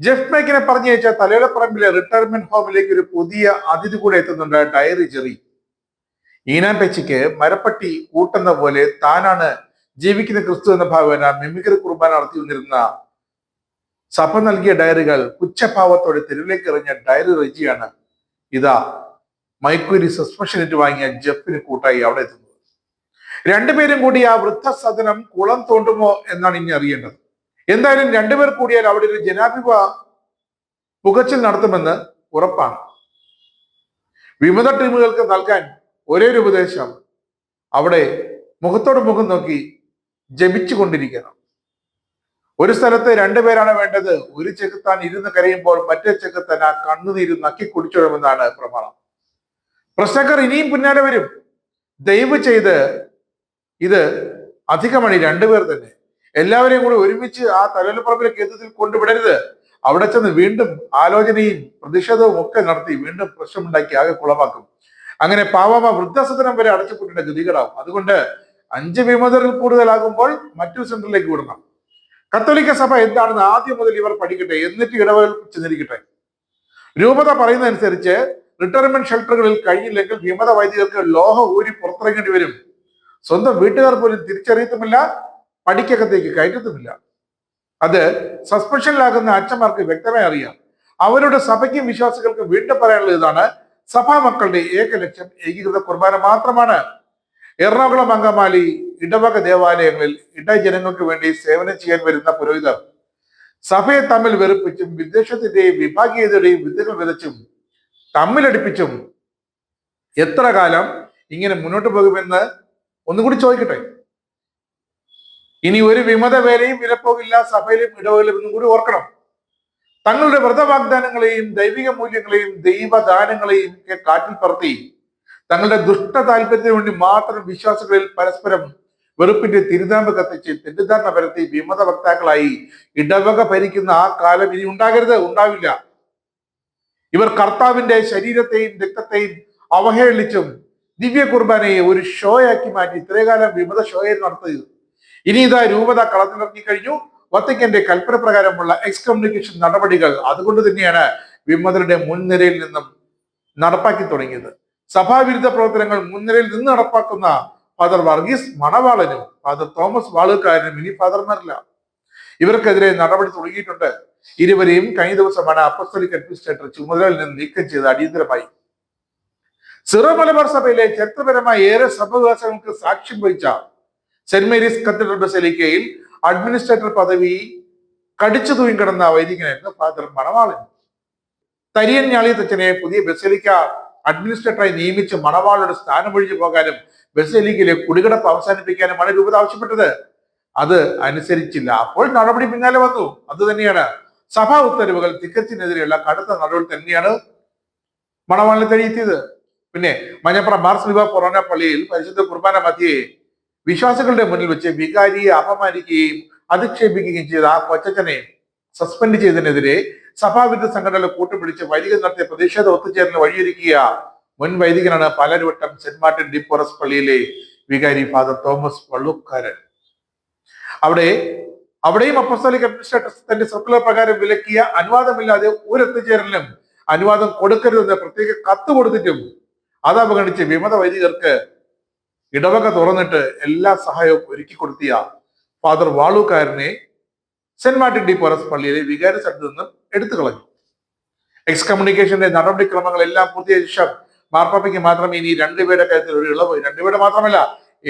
Jeff മേക്കിനെ പറഞ്ഞയച്ച തലയോലപ്പറമ്പിലെ retirement ഹോമിലേക്ക് ഒരു പുതിയ അതിഥി കൂടെ എത്തുന്നുണ്ട്. Diary Jerry. ഈനാൻ പെച്ചിക്ക് മരപ്പട്ടി കൂട്ടുന്ന പോലെ താനാണ് ജീവിക്കുന്ന ക്രിസ്തു എന്ന ഭാവന മിമിക്രി കുർബാന നടത്തി വന്നിരുന്ന സഭ നൽകിയ ഡയറികൾ പുച്ഛഭാവത്തോടെ തെരുവിലേക്ക് എറിഞ്ഞ ഡയറി റെജിയാണ് ഇതാ മൈക്കൂരി സസ്പെൻഷൻ വാങ്ങിയ ജെഫിന് കൂട്ടായി അവിടെ എത്തുന്നത്. രണ്ടുപേരും കൂടി ആ വൃദ്ധസദനം കുളം തോണ്ടുമോ എന്നാണ് ഇനി അറിയേണ്ടത്. എന്തായാലും രണ്ടുപേർ കൂടിയാൽ അവിടെ ഒരു ജനാഭിമുഖ പുകച്ചിൽ നടത്തുമെന്ന് ഉറപ്പാണ്. വിമത ടീമുകൾക്ക് നൽകാൻ ഒരേ ഒരു ഉപദേശം അവിടെ മുഖത്തോട് മുഖം നോക്കി ജപിച്ചു കൊണ്ടിരിക്കണം. ഒരു സ്ഥലത്ത് രണ്ടുപേരാണ് വേണ്ടത്. ഒരു ചെകുത്താൻ ഇരുന്ന് കരയുമ്പോൾ മറ്റേ ചെകുത്താൻ ആ കണ്ണുനീര് നക്കി കുടിച്ചോഴുമെന്നാണ് പ്രമാണം. പ്രശ്നക്കാർ ഇനിയും പിന്നാലെ വരും. ദയവ് ചെയ്ത് ഇത് അധികമണി രണ്ടുപേർ തന്നെ എല്ലാവരെയും കൂടി ഒരുമിച്ച് ആ തലയോലപ്പറമ്പിലെ കേന്ദ്രത്തിൽ കൊണ്ടുവിടരുത്. അവിടെ ചെന്ന് വീണ്ടും ആലോചനയും പ്രതിഷേധവും ഒക്കെ നടത്തി വീണ്ടും പ്രശ്നമുണ്ടാക്കി ആകെ കുളമാക്കും. അങ്ങനെ പാവമ വൃദ്ധസദനം വരെ അടച്ചുപൂട്ടേണ്ട ഗതികളാവും. അതുകൊണ്ട് 5 വിമതരിൽ കൂടുതലാകുമ്പോൾ മറ്റൊരു സെന്ററിലേക്ക് വിടണം. കത്തോലിക്ക സഭ എന്താണെന്ന് ആദ്യം മുതൽ ഇവർ പഠിക്കട്ടെ, എന്നിട്ട് ഇടവേൽ ചെന്നിരിക്കട്ടെ. രൂപത പറയുന്നതനുസരിച്ച് റിട്ടയർമെന്റ് ഷെൽട്ടറുകളിൽ കഴിഞ്ഞില്ലെങ്കിൽ വിമത വൈദികർക്ക് ലോഹ ഊരി പുറത്തിറങ്ങേണ്ടി വരും. സ്വന്തം വീട്ടുകാർ പോലും തിരിച്ചറിയത്തുമില്ല, പടിക്കകത്തേക്ക് കയറ്റത്തുമില്ല. അത് സസ്പെൻഷനിലാകുന്ന അച്ഛന്മാർക്ക് വ്യക്തമായി അറിയാം. അവരുടെ സഭയ്ക്കും വിശ്വാസികൾക്കും വീണ്ടും പറയാനുള്ളത് ഇതാണ്: സഭാ മക്കളുടെ ഏക ലക്ഷ്യം ഏകീകൃത കുർബാന മാത്രമാണ്. എറണാകുളം അങ്കമാലി ഇടവക ദേവാലയങ്ങളിൽ ഇടജനങ്ങൾക്ക് വേണ്ടി സേവനം ചെയ്യാൻ വരുന്ന പുരോഹിതർ സഭയെ തമ്മിൽ വെറുപ്പിച്ചും വിദ്വേഷത്തിന്റെയും വിഭാഗീയതയുടെയും വിത്തുകൾ വിതച്ചും തമ്മിലടിപ്പിച്ചും എത്ര കാലം ഇങ്ങനെ മുന്നോട്ട് പോകുമെന്ന് ഒന്നുകൂടി ചോദിക്കട്ടെ. ഇനി ഒരു വിമത വേലയും വിലപ്പോകില്ല സഭയിലും ഇടവകളിലും എന്നും കൂടി ഓർക്കണം. തങ്ങളുടെ വ്രതവാഗ്ദാനങ്ങളെയും ദൈവിക മൂല്യങ്ങളെയും ദൈവദാനങ്ങളെയും ഒക്കെ കാറ്റിൽ പറത്തി തങ്ങളുടെ ദുഷ്ട താല്പര്യത്തിന് വേണ്ടി മാത്രം വിശ്വാസികളിൽ പരസ്പരം വെറുപ്പിന്റെ തിരുനാമ്പ് കത്തിച്ച് തെറ്റിദ്ധാരണ പരത്തി വിമത വക്താക്കളായി ഇടവക ഭരിക്കുന്ന ആ കാലം ഇനി ഉണ്ടാകരുത്, ഉണ്ടാവില്ല. ഇവർ കർത്താവിന്റെ ശരീരത്തെയും രക്തത്തെയും അവഹേളിച്ചും ദിവ്യ കുർബാനയെ ഒരു ഷോയാക്കി മാറ്റി ഇത്രകാലം വിമത ഷോയെ നടത്തിയത് ഇനി ഇതാ രൂപത കളത്തിലിറങ്ങി കഴിഞ്ഞു. വത്തിക്കന്റെ കൽപ്പന പ്രകാരമുള്ള എക്സ്കമ്മ്യൂണിക്കേഷൻ നടപടികൾ അതുകൊണ്ട് തന്നെയാണ് വിമതരുടെ മുൻനിരയിൽ നിന്നും നടപ്പാക്കി തുടങ്ങിയത്. സഭാവിരുദ്ധ പ്രവർത്തനങ്ങൾ മുൻനിരയിൽ നിന്ന് നടപ്പാക്കുന്ന ഫാദർ വർഗീസ് മണവാളനും ഫാദർ തോമസ് വാളുകാരനും ഇനി ഫാദർമാരില്ല. ഇവർക്കെതിരെ നടപടി തുടങ്ങിയിട്ടുണ്ട്. ഇരുവരെയും കഴിഞ്ഞ ദിവസമാണ് അപ്പസ്തോലിക് അഡ്മിനിസ്ട്രേറ്റർ ചുമതലയിൽ നിന്ന് നീക്കം ചെയ്ത് അടിയന്തരമായി. സിറോ മലബാർ സഭയിലെ ചരിത്രപരമായ ഏറെ സഭവികാസങ്ങൾക്ക് സാക്ഷ്യം വഹിച്ച സെന്റ് മേരീസ് കത്തീഡ്രൽ ബസലിക്കയിൽ അഡ്മിനിസ്ട്രേറ്റർ പദവി കടിച്ചു തൂങ്ങിക്കിടന്ന വൈദികനായിരുന്നു ഫാദർ മണവാളൻ. തരിയൻ ഞാളിയത്തച്ഛനെ പുതിയ ബസലിക്ക അഡ്മിനിസ്ട്രേറ്ററായി നിയമിച്ച് മണവാളുടെ സ്ഥാനമൊഴിഞ്ഞു പോകാനും ബസലിക്കയിലെ കുടികിടപ്പ് അവസാനിപ്പിക്കാനുമാണ് രൂപത ആവശ്യപ്പെട്ടത്. അത് അനുസരിച്ചില്ല. അപ്പോൾ നടപടി പിന്നാലെ വന്നു. അത് തന്നെയാണ് സഭാ ഉത്തരവുകൾ തികച്ചിനെതിരെയുള്ള കടുത്ത നടപടി തന്നെയാണ് മണവാളിനെ തെളിയിച്ചത്. പിന്നെ മഞ്ഞപ്പുറം മാർ സ്ലിവ ഫൊറോന പള്ളിയിൽ പരിശുദ്ധ കുർബാന മധ്യേ വിശ്വാസികളുടെ മുന്നിൽ വെച്ച് വികാരിയെ അപമാനിക്കുകയും അധിക്ഷേപിക്കുകയും ചെയ്ത ആ കൊച്ചനെ സസ്പെൻഡ് ചെയ്തതിനെതിരെ സഭാവിരുദ്ധ സംഘടനകൾ കൂട്ടുപിടിച്ച് വൈദികർ നടത്തിയ പ്രതിഷേധ ഒത്തുചേരലിന് വഴിയൊരുക്കിയ മുൻ വൈദികനാണ് Palarivattom saint Martin de Porres പള്ളിയിലെ വികാരി ഫാദർ തോമസ് വള്ളൂക്കാരൻ. അവിടെയും അപ്പസ്തോലിക് അഡ്മിനിസ്ട്രേറ്റർ തന്റെ സർക്കുലർ പ്രകാരം വിലക്കിയ അനുവാദമില്ലാതെ ഒരു ഒത്തുചേരലിനും അനുവാദം കൊടുക്കരുതെന്ന് പ്രത്യേക കത്ത് കൊടുത്തിട്ടും അത് അവഗണിച്ച് വിമത വൈദികർക്ക് ഇടവക തുറന്നിട്ട് എല്ലാ സഹായവും ഒരുക്കി കൊടുത്തിയ ഫാദർ വാളൂക്കാരനെ സെന്റ് മാർട്ടിൻ ഡി പോറസ് പള്ളിയിലെ വികാരി സ്ഥലത്ത് നിന്നും എടുത്തു കളഞ്ഞു. എക്സ്കമ്മ്യൂണിക്കേഷന്റെ നടപടിക്രമങ്ങളെല്ലാം പൂർത്തിയായ ശേഷം മാർപ്പാപ്പയ്ക്ക് മാത്രമേ ഇനി രണ്ടുപേരുടെ കാര്യത്തിൽ ഒരു ഇളവ്, രണ്ടുപേരുടെ മാത്രമല്ല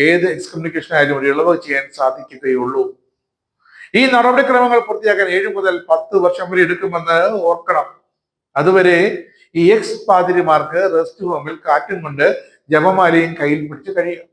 ഏത് എക്സ്കമ്മ്യൂണിക്കേഷൻ ആയാലും ഒരു ഇളവ് ചെയ്യാൻ സാധിക്കുകയുള്ളൂ. ഈ നടപടിക്രമങ്ങൾ പൂർത്തിയാക്കാൻ 7 മുതൽ 10 വർഷം വരെ എടുക്കുമെന്ന് ഓർക്കണം. അതുവരെ ഈ എക്സ് പാതിരിമാർക്ക് റെസ്റ്റ് ഹോമിൽ കാറ്റും കൊണ്ട് ജപമാലയും കയ്യിൽ പിടിച്ച് കഴിയും.